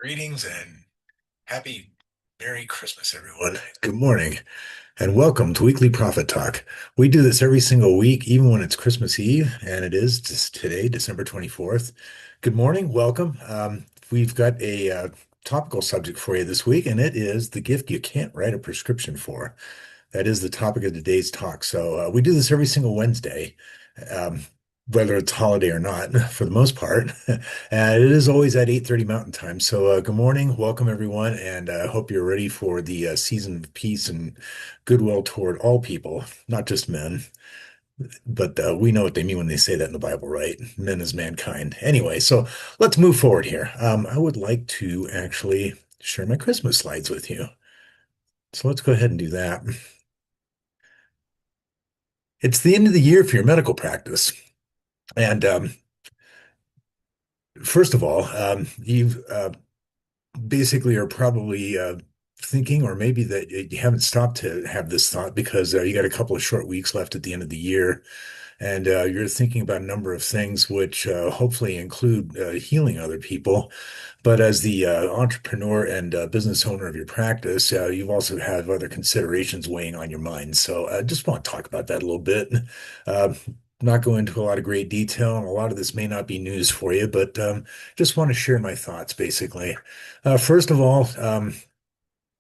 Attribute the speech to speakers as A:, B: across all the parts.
A: Greetings and happy Merry Christmas, everyone. Good morning and welcome to Weekly Profit Talk. We do this every single week, even when it's Christmas Eve, and it is just today, December 24th. Good morning, welcome. We've got a topical subject for you this week, and it is the gift you can't write a prescription for. That is the topic of today's talk. So we do this every single Wednesday, um, whether it's holiday or not, for the most part. And it is always at 8:30 Mountain Time. So good morning, welcome everyone, and I hope you're ready for the season of peace and goodwill toward all people, not just men. But we know what they mean when they say that in the Bible, right? Men is mankind. Anyway, so let's move forward here. I would like to actually share my Christmas slides with you. So let's go ahead and do that. It's the end of the year for your medical practice. And first of all, you basically are probably thinking, or maybe that you haven't stopped to have this thought because you got a couple of short weeks left at the end of the year. And you're thinking about a number of things, which hopefully include healing other people. But as the entrepreneur and business owner of your practice, you've also have other considerations weighing on your mind. So I just want to talk about that a little bit. Uh, Not go into a lot of great detail, and a lot of this may not be news for you, but just want to share my thoughts basically. First of all,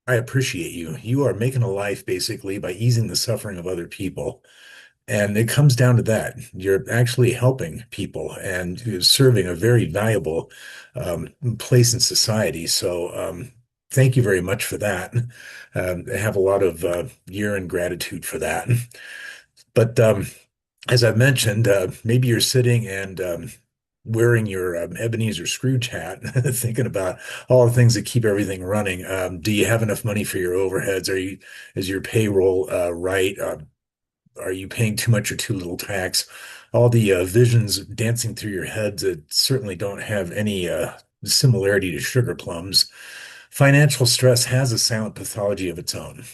A: I appreciate you. You are making a life basically by easing the suffering of other people. And it comes down to that. You're actually helping people and you're serving a very valuable place in society. So thank you very much for that. I have a lot of year in gratitude for that. But as I've mentioned, maybe you're sitting and wearing your Ebenezer Scrooge hat, thinking about all the things that keep everything running. Do you have enough money for your overheads? Is your payroll right? Are you paying too much or too little tax? All the visions dancing through your head that certainly don't have any similarity to sugar plums. Financial stress has a silent pathology of its own.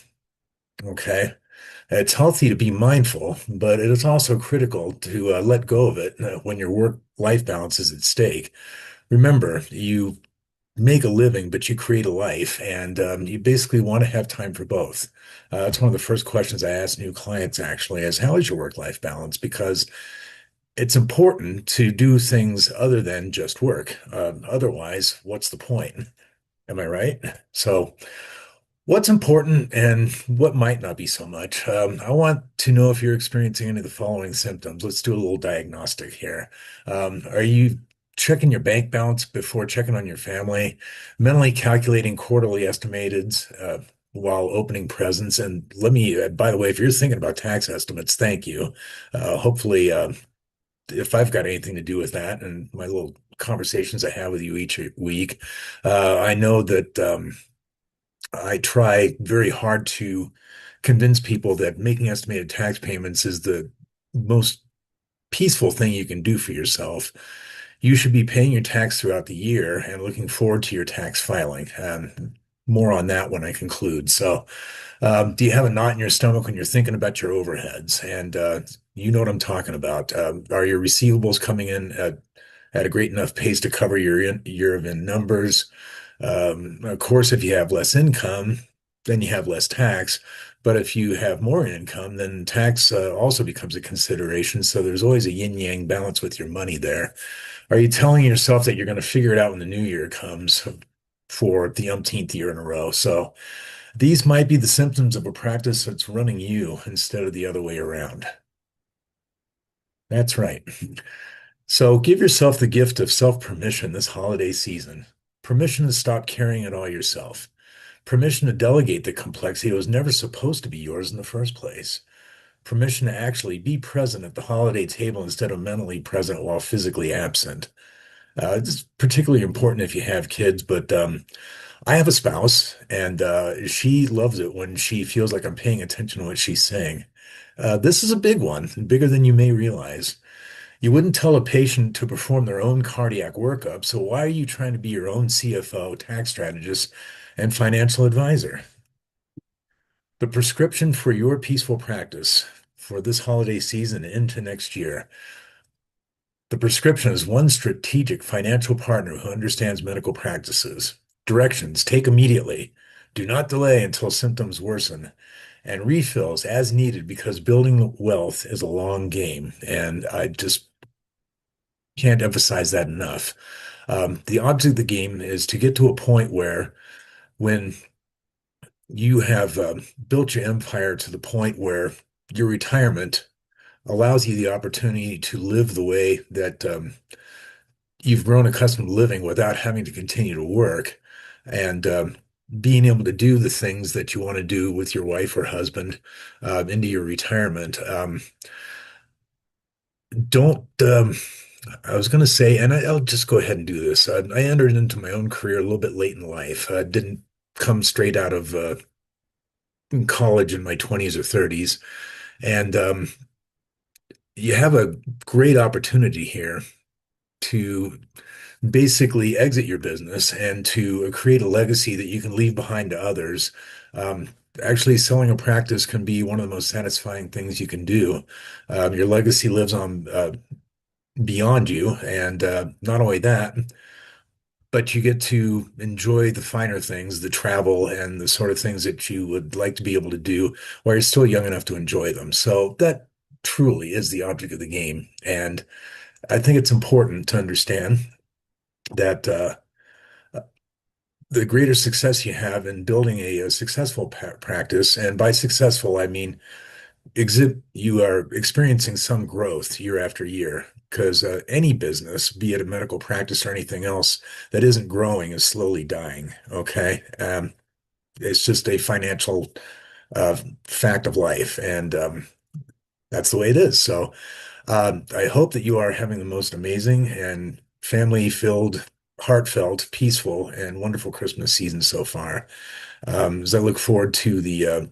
A: Okay. It's healthy to be mindful, but it is also critical to let go of it when your work-life balance is at stake. Remember, you make a living, but you create a life, and you basically want to have time for both. It's one of the first questions I ask new clients actually is how is your work-life balance? Because it's important to do things other than just work. Otherwise, what's the point? Am I right? So, what's important and what might not be so much? I want to know if you're experiencing any of the following symptoms. Let's do a little diagnostic here. Are you checking your bank balance before checking on your family, mentally calculating quarterly estimated while opening presents? And let me, by the way, if you're thinking about tax estimates, thank you. Hopefully, if I've got anything to do with that and my little conversations I have with you each week, I know that. I try very hard to convince people that making estimated tax payments is the most peaceful thing you can do for yourself. You should be paying your tax throughout the year and looking forward to your tax filing. More on that when I conclude. So, do you have a knot in your stomach when you're thinking about your overheads? And you know what I'm talking about. Are your receivables coming in at a great enough pace to cover your year of in numbers? Of course, if you have less income, then you have less tax. But if you have more income, then tax also becomes a consideration. So there's always a yin yang balance with your money there. Are you telling yourself that you're going to figure it out when the new year comes for the umpteenth year in a row? So these might be the symptoms of a practice that's running you instead of the other way around. That's right. So give yourself the gift of self-permission this holiday season. Permission to stop carrying it all yourself. Permission to delegate the complexity that was never supposed to be yours in the first place. Permission to actually be present at the holiday table instead of mentally present while physically absent. It's particularly important if you have kids, but I have a spouse and she loves it when she feels like I'm paying attention to what she's saying. This is a big one, bigger than you may realize. You wouldn't tell a patient to perform their own cardiac workup, so why are you trying to be your own CFO, tax strategist, and financial advisor? The prescription for your peaceful practice for this holiday season into next year. The prescription is one strategic financial partner who understands medical practices. Directions: take immediately. Do not delay until symptoms worsen. And refills as needed because building wealth is a long game. And I just can't emphasize that enough. The object of the game is to get to a point where when you have built your empire to the point where your retirement allows you the opportunity to live the way that you've grown accustomed to living without having to continue to work and being able to do the things that you want to do with your wife or husband into your retirement. Don't, I was going to say, and I'll just go ahead and do this. I entered into my own career a little bit late in life. Didn't come straight out of college in my 20s or 30s. And you have a great opportunity here to basically exit your business and to create a legacy that you can leave behind to others. Um, Actually, selling a practice can be one of the most satisfying things you can do. Your legacy lives on beyond you, and not only that, but you get to enjoy the finer things, the travel and the sort of things that you would like to be able to do while you're still young enough to enjoy them. So that truly is the object of the game. And I think it's important to understand that the greater success you have in building a successful practice, and by successful, I mean you are experiencing some growth year after year. Because any business, be it a medical practice or anything else, that isn't growing is slowly dying. Okay. It's just a financial uh, fact of life. And that's the way it is. So I hope that you are having the most amazing and family-filled, heartfelt, peaceful, and wonderful Christmas season so far. As I look forward to the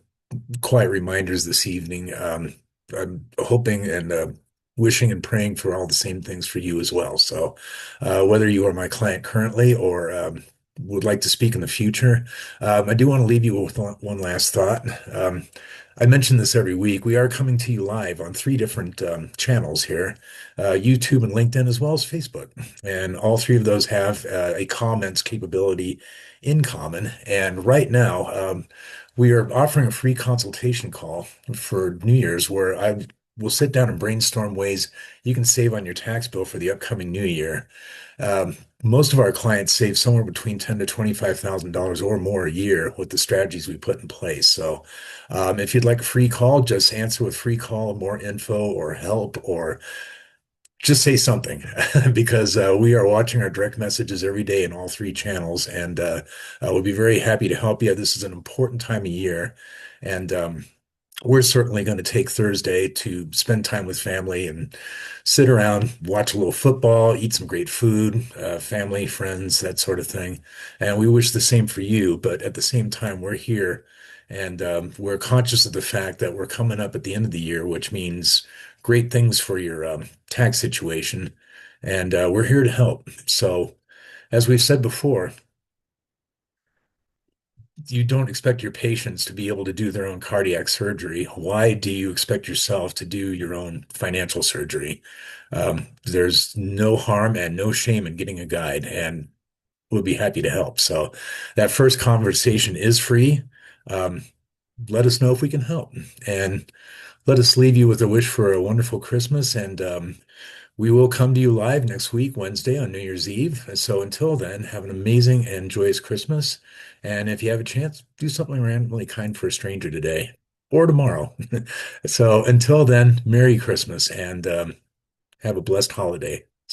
A: quiet reminders this evening, I'm hoping and wishing and praying for all the same things for you as well. So, whether you are my client currently or would like to speak in the future, I do want to leave you with one last thought. I mention this every week. We are coming to you live on three different channels here, YouTube and LinkedIn, as well as Facebook. And all three of those have a comments capability in common. And right now, we are offering a free consultation call for New Year's where I will sit down and brainstorm ways you can save on your tax bill for the upcoming new year. Most of our clients save somewhere between ten to $25,000 or more a year with the strategies we put in place. So, if you'd like a free call, just answer with free call, more info or help, or just say something because we are watching our direct messages every day in all three channels, and we'll be very happy to help you. This is an important time of year, and we're certainly going to take Thursday to spend time with family and sit around, watch a little football, eat some great food, family, friends, that sort of thing. And we wish the same for you, but at the same time, we're here and we're conscious of the fact that we're coming up at the end of the year, which means great things for your tax situation. And we're here to help. So, as we've said before, you don't expect your patients to be able to do their own cardiac surgery. Why do you expect yourself to do your own financial surgery? There's no harm and no shame in getting a guide, and we'll be happy to help. So that first conversation is free. Um, Let us know if we can help, and let us leave you with a wish for a wonderful Christmas. And we will come to you live next week, Wednesday on New Year's Eve. So until then, have an amazing and joyous Christmas. And if you have a chance, do something randomly kind for a stranger today or tomorrow. So until then, Merry Christmas and have a blessed holiday.